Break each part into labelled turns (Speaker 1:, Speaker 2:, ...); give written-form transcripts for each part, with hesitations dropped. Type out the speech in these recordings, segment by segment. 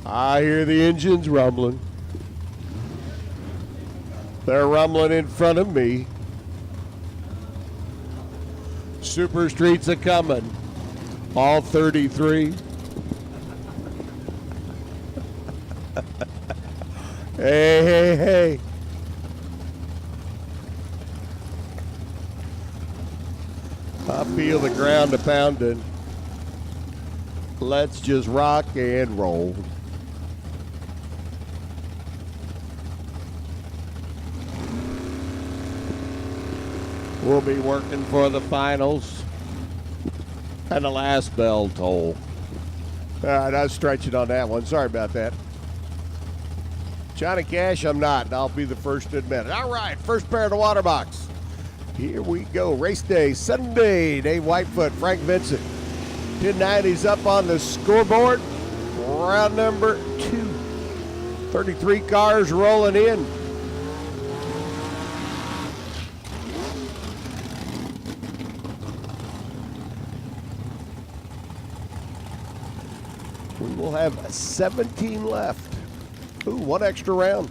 Speaker 1: I hear the engines rumbling. They're rumbling in front of me. Super Streets are coming. All 33. Hey, hey, hey. I feel the ground a-pounding. Let's just rock and roll. We'll be working for the finals and the last bell toll. All right, I was stretching on that one. Sorry about that. Johnny Cash, I'm not, and I'll be the first to admit it. All right, first pair of the water box. Here we go. Race day, Sunday. Dave Whitefoot, Frank Vincent. 1090s up on the scoreboard. Round number 2. 33 cars rolling in. We will have 17 left. Ooh, one extra round.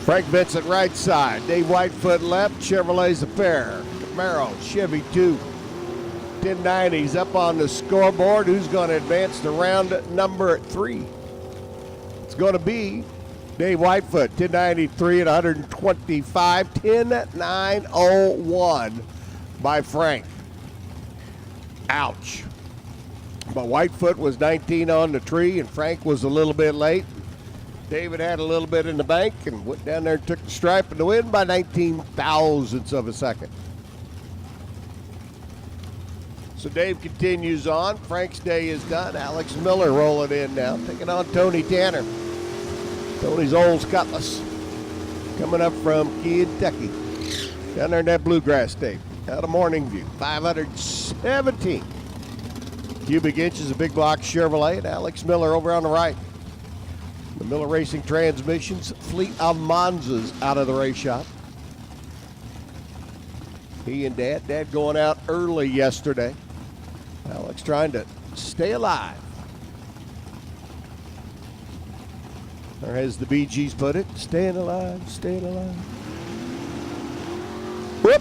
Speaker 1: Frank Vincent right side, Dave Whitefoot left, Chevrolet's a pair. Camaro, Chevy 2. 1090s up on the scoreboard. Who's going to advance to round number 3? It's going to be Dave Whitefoot, 1093 at 125, 10901 by Frank. Ouch. But Whitefoot was 19 on the tree, and Frank was a little bit late. David had a little bit in the bank and went down there and took the stripe and the win by 19 thousandths of a second. So Dave continues on. Frank's day is done. Alex Miller rolling in now, taking on Tony Tanner. Tony's old Cutlass coming up from Kentucky. Down there in that bluegrass state. Out of Morning View. 517 cubic inches of big block Chevrolet, and Alex Miller over on the right. The Miller Racing Transmissions fleet of Monzas out of the race shop. He and Dad going out early yesterday. Alex trying to stay alive. Or as the Bee Gees put it, staying alive, staying alive. Whoop!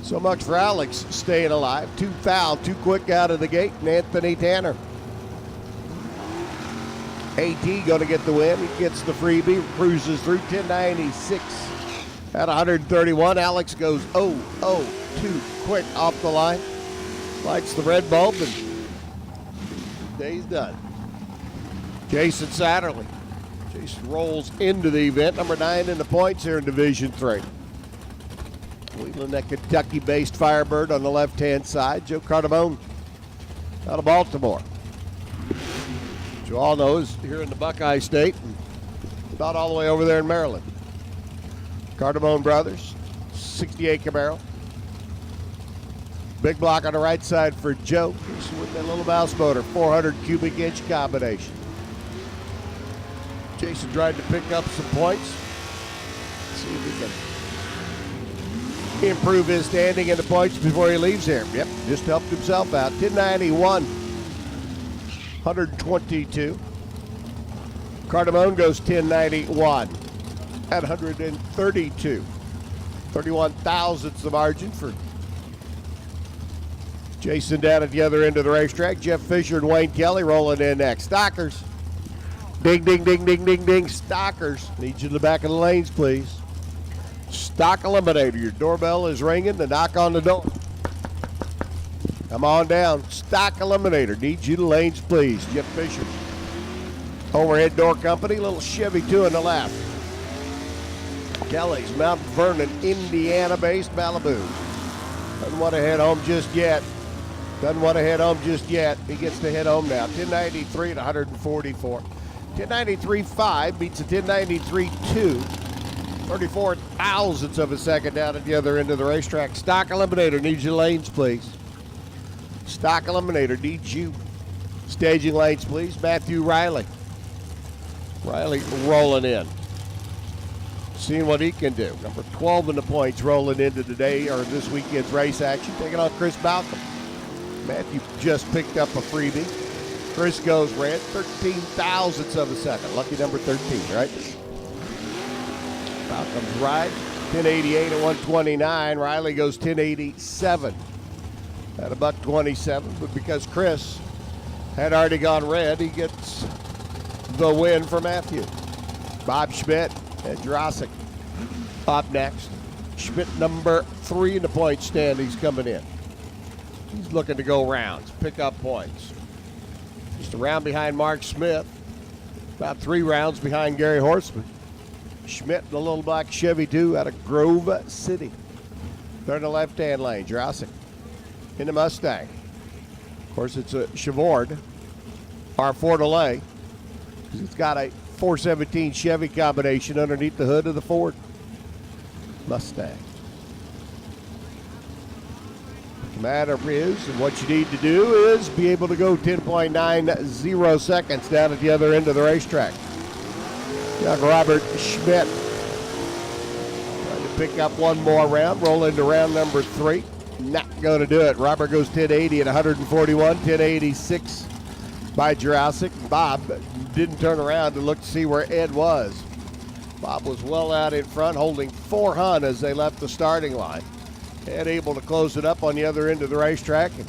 Speaker 1: So much for Alex staying alive. Too foul, too quick out of the gate, and Anthony Tanner. AT going to get the win. He gets the freebie, cruises through 1096 at 131. Alex goes 0-0, too quick off the line. Lights the red bulb, and day's done. Jason Satterley. Jason rolls into the event, number 9 in the points here in Division 3. Cleveland, that Kentucky-based Firebird on the left-hand side. Joe Cardamone out of Baltimore. You all know is here in the Buckeye State, and not all the way over there in Maryland. Cardamone Brothers, 68 Camaro. Big block on the right side for Joe. With that little mouse motor, 400 cubic inch combination. Jason tried to pick up some points. See if he can improve his standing in the points before he leaves here. Yep, just helped himself out. 1091. 122. Cardamone goes 1091 at 132. 31 thousandths the margin for Jason down at the other end of the racetrack. Jeff Fisher and Wayne Kelly rolling in next. Stockers. Ding, ding, ding, ding, ding, ding. Stockers. Need you to the back of the lanes, please. Stock Eliminator. Your doorbell is ringing. The knock on the door. Come on down. Stock Eliminator. Need you to lanes, please. Jeff Fisher. Overhead door company. Little Chevy 2 on the left. Kelly's Mount Vernon, Indiana-based Malibu. Doesn't want to head home just yet. Doesn't want to head home just yet. He gets to head home now. 1093 at 144. 1093.5 beats a 1093.2. 34 thousandths of a second down at the other end of the racetrack. Stock Eliminator needs your lanes, please. Stock Eliminator needs you. Staging lanes, please. Matthew Riley. Riley rolling in. Seeing what he can do. Number 12 in the points rolling into today or this weekend's race action. Taking on Chris Balcom. Matthew just picked up a freebie. Chris goes red, 13 thousandths of a second. Lucky number 13, right? Balcom's ride, 1088 at 129. Riley goes 1087 at a $127. But because Chris had already gone red, he gets the win for Matthew. Bob Schmidt and Jurassic up next. Schmidt number 3 in the point standings coming in. He's looking to go rounds, pick up points. Just a round behind Mark Smith. About 3 rounds behind Gary Horseman. Schmidt in the little black Chevy 2 out of Grove City. They're in the left-hand lane. Jurassic in the Mustang. Of course, it's a Chevord R4 delay because it's got a 417 Chevy combination underneath the hood of the Ford Mustang. The matter is, and what you need to do is be able to go 10.90 seconds down at the other end of the racetrack. Young Robert Schmidt trying to pick up one more round, roll into round number 3. Not going to do it. Robert goes 1080 at 141, 1086 by Jurassic. Bob didn't turn around to look to see where Ed was. Bob was well out in front, holding 4 hun as they left the starting line. Ed able to close it up on the other end of the racetrack. And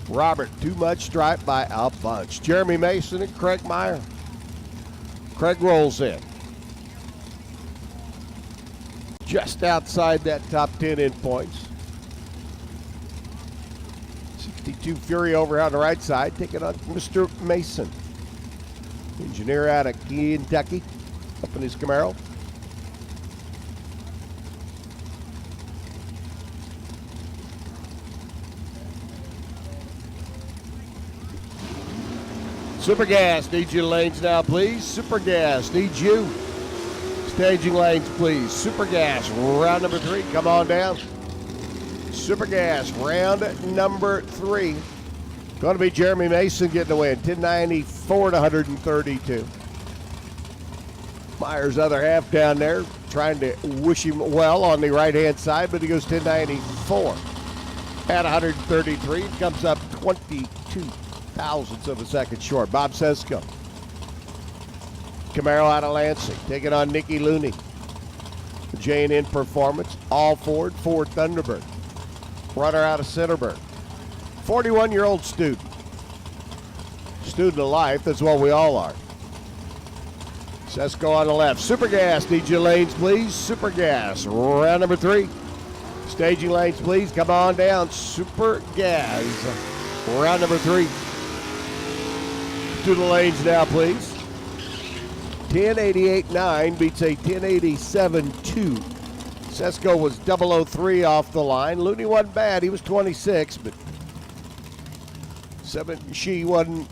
Speaker 1: Robert, too much stripe by a bunch. Jeremy Mason and Craig Meyer. Craig rolls in. Just outside that top 10 in points. 62 Fury over on the right side, taking on Mr. Mason. Engineer out of Kentucky, up in his Camaro. Super Gas, need you lanes now, please. Super Gas, need you. Staging lanes, please. Super Gas, round number 3, come on down. Super Gas, round number 3. Going to be Jeremy Mason getting the win, 1094 to 132. Meyer's other half down there, trying to wish him well on the right-hand side, but he goes 1094 at 133. It comes up 22 thousandths of a second short. Bob Sesko. Camaro out of Lansing, taking on Nicky Looney. J&N Performance, all Ford Thunderbird. Runner out of Centerburg. 41-year-old student. Student of life, that's what we all are. Sesko on the left. Super Gas, need your lanes, please. Super Gas, round number 3. Staging lanes, please. Come on down. Super Gas, round number 3. To the lanes now, please. 1088.9 beats a 1087.2. Sesko was 003 off the line. Looney wasn't bad. He was 26, but she wasn't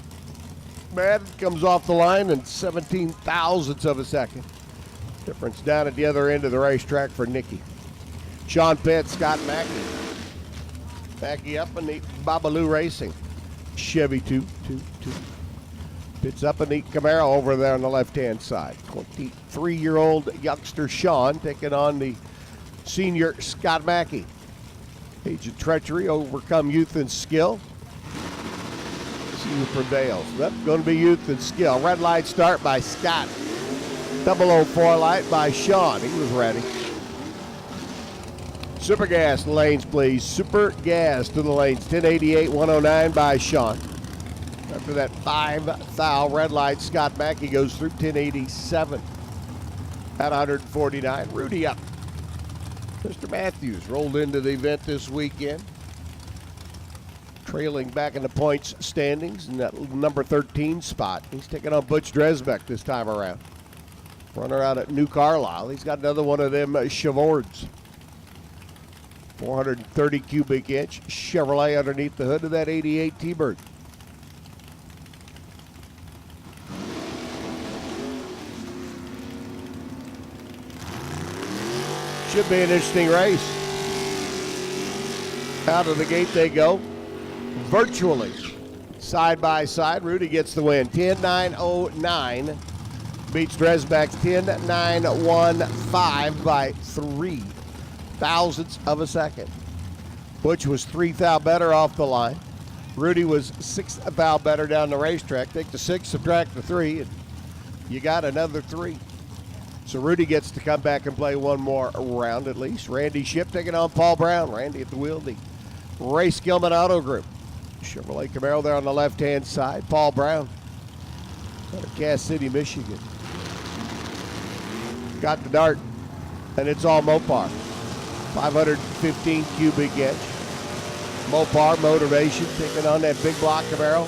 Speaker 1: bad. Comes off the line and 17 thousandths of a second. Difference down at the other end of the racetrack for Nicky. Sean Pitt, Scott Mackey. Mackey up in the Babalu Racing. Chevy 2. Pitt's up in the Camaro over there on the left-hand side. 23-year-old youngster Sean taking on the senior Scott Mackey. Age of treachery, overcome youth and skill. See who prevails. That's going to be youth and skill. Red light start by Scott. 004 light by Sean. He was ready. Super Gas lanes, please. Super Gas to the lanes. 1088-109 by Sean. After that 5 red light, Scott Mackey goes through 1087 at 149. Rudy up. Mr. Matthews rolled into the event this weekend. Trailing back in the points standings in that number 13 spot. He's taking on Butch Dresbeck this time around. Runner out at New Carlisle. He's got another one of them Chevords. 430 cubic inch Chevrolet underneath the hood of that 88 T-Bird. Should be an interesting race. Out of the gate they go. Virtually side by side. Rudy gets the win. 10.909 Beats Dresbach's 10.915 by 3 thousandths of a second. Butch was 3 thou better off the line. Rudy was 6 thou better down the racetrack. Take the 6, subtract the 3, and you got another 3. So Rudy gets to come back and play one more round at least. Randy Ship taking on Paul Brown. Randy at the wheel, the Race Gilman Auto Group. Chevrolet Camaro there on the left-hand side. Paul Brown out of Cass City, Michigan. Got the dart, and it's all Mopar. 515 cubic inch. Mopar Motivation taking on that big block Camaro.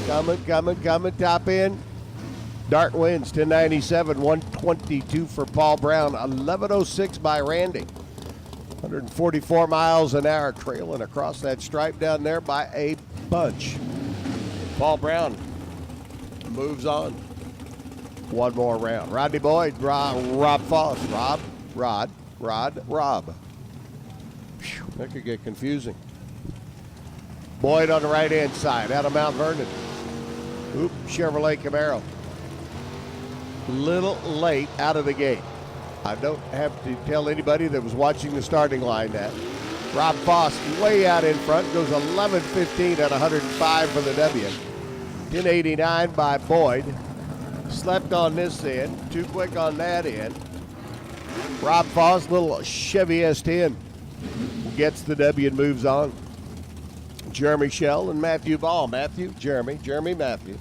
Speaker 1: Coming, top end. Dart wins, 1097, 122 for Paul Brown, 1106 by Randy. 144 miles an hour, trailing across that stripe down there by a bunch. Paul Brown moves on. One more round. Rodney Boyd, Rob Foss. Rob. Whew, that could get confusing. Boyd on the right-hand side, out of Mount Vernon. Oop, Chevrolet Camaro. Little late out of the gate. I don't have to tell anybody that was watching the starting line that. Rob Foss way out in front, goes 11:15 at 105 for the W. 1089 by Boyd. Slept on this end, too quick on that end. Rob Foss, little Chevy S10, gets the W and moves on. Jeremy Shell and Matthew Ball. Jeremy, Matthew.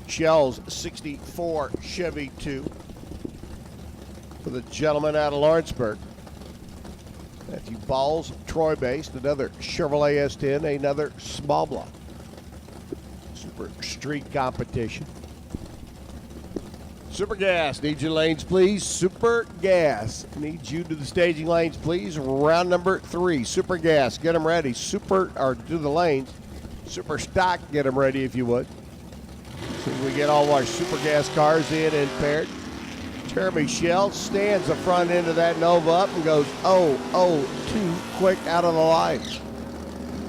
Speaker 1: Shell's 64 Chevy 2 for the gentleman out of Lawrenceburg. Matthew Ball's Troy-based, another Chevrolet S10, another small block. Super street competition. Super Gas, need your lanes, please. Super Gas, needs you to the staging lanes, please. Round number 3, Super Gas, get them ready. Do the lanes. Super Stock, get them ready if you would. So we get all our Super Gas cars in and paired. Jeremy Shell stands the front end of that Nova up and goes, too quick out of the line.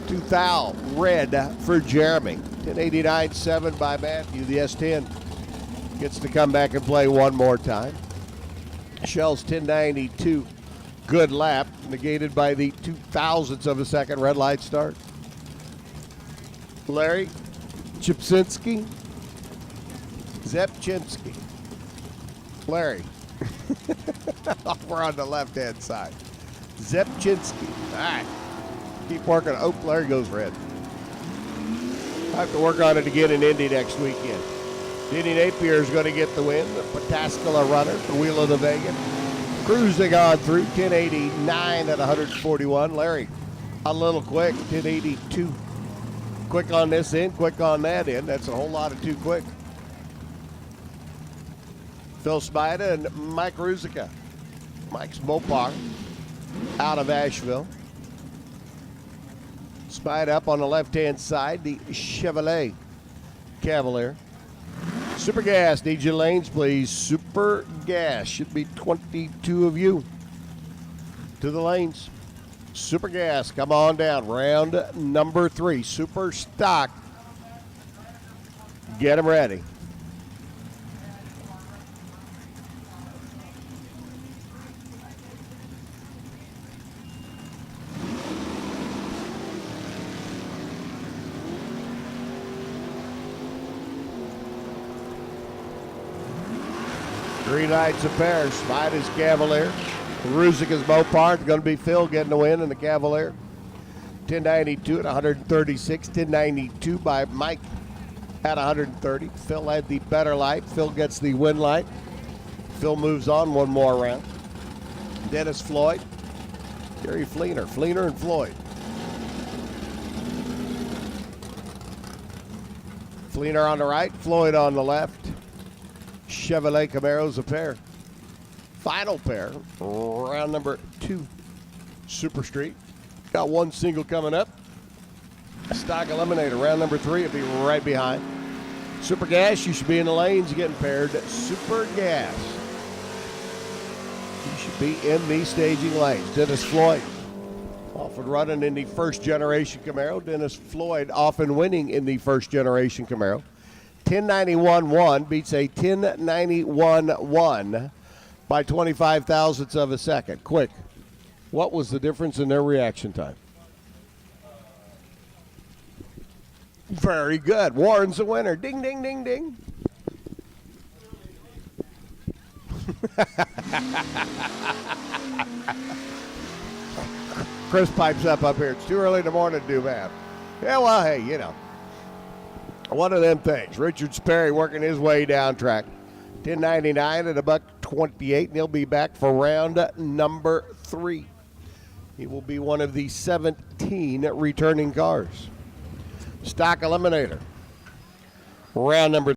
Speaker 1: 2,000 red for Jeremy. 1089.7 by Matthew, the S10. Gets to come back and play one more time. Shell's 1092. Good lap, negated by the 2,000ths of a second red light start. Larry Zepchinski. Larry. We're on the left-hand side. Zepchinski. All right. Keep working. Oh, Larry goes red. I have to work on it again in Indy next weekend. Denny Napier is going to get the win. The Pataskala runner for Wheel of the Vega. Cruising on through 1089 at 141. Larry, a little quick, 1082. Quick on this end, quick on that end. That's a whole lot of too quick. Phil Spida and Mike Ruzicka. Mike's Mopar out of Asheville. Spida up on the left-hand side, the Chevrolet Cavalier. Super Gas, need your lanes, please. Super Gas, should be 22 of you to the lanes. Super Gas, come on down. Round number 3, Super Stock. Get them ready. Green lights a pair. Spider's Cavalier. Ruzicka's Mopar. It's going to be Phil getting the win in the Cavalier. 1092 at 136. 1092 by Mike at 130. Phil had the better light. Phil gets the win light. Phil moves on one more round. Dennis Floyd. Gary Fleener. Fleener and Floyd. Fleener on the right. Floyd on the left. Chevrolet Camaros a pair. Final pair, round number 2, Super Street. Got one single coming up. Stock Eliminator, round number 3 will be right behind. Super Gas, you should be in the lanes getting paired. Super Gas. You should be in the staging lanes. Dennis Floyd Off and running in the first generation Camaro. Dennis Floyd off and winning in the first generation Camaro. 1091.1 beats a 1091.1 by 25 thousandths of a second. Quick, what was the difference in their reaction time? Very good. Warren's the winner. Ding, ding, ding, ding. Chris pipes up here. It's too early in the morning to do math. Yeah, well, hey, you know. One of them things. Richard Sperry working his way down track. 1099 at $1.28, and he'll be back for round number 3. He will be one of the 17 returning cars. Stock Eliminator. Round number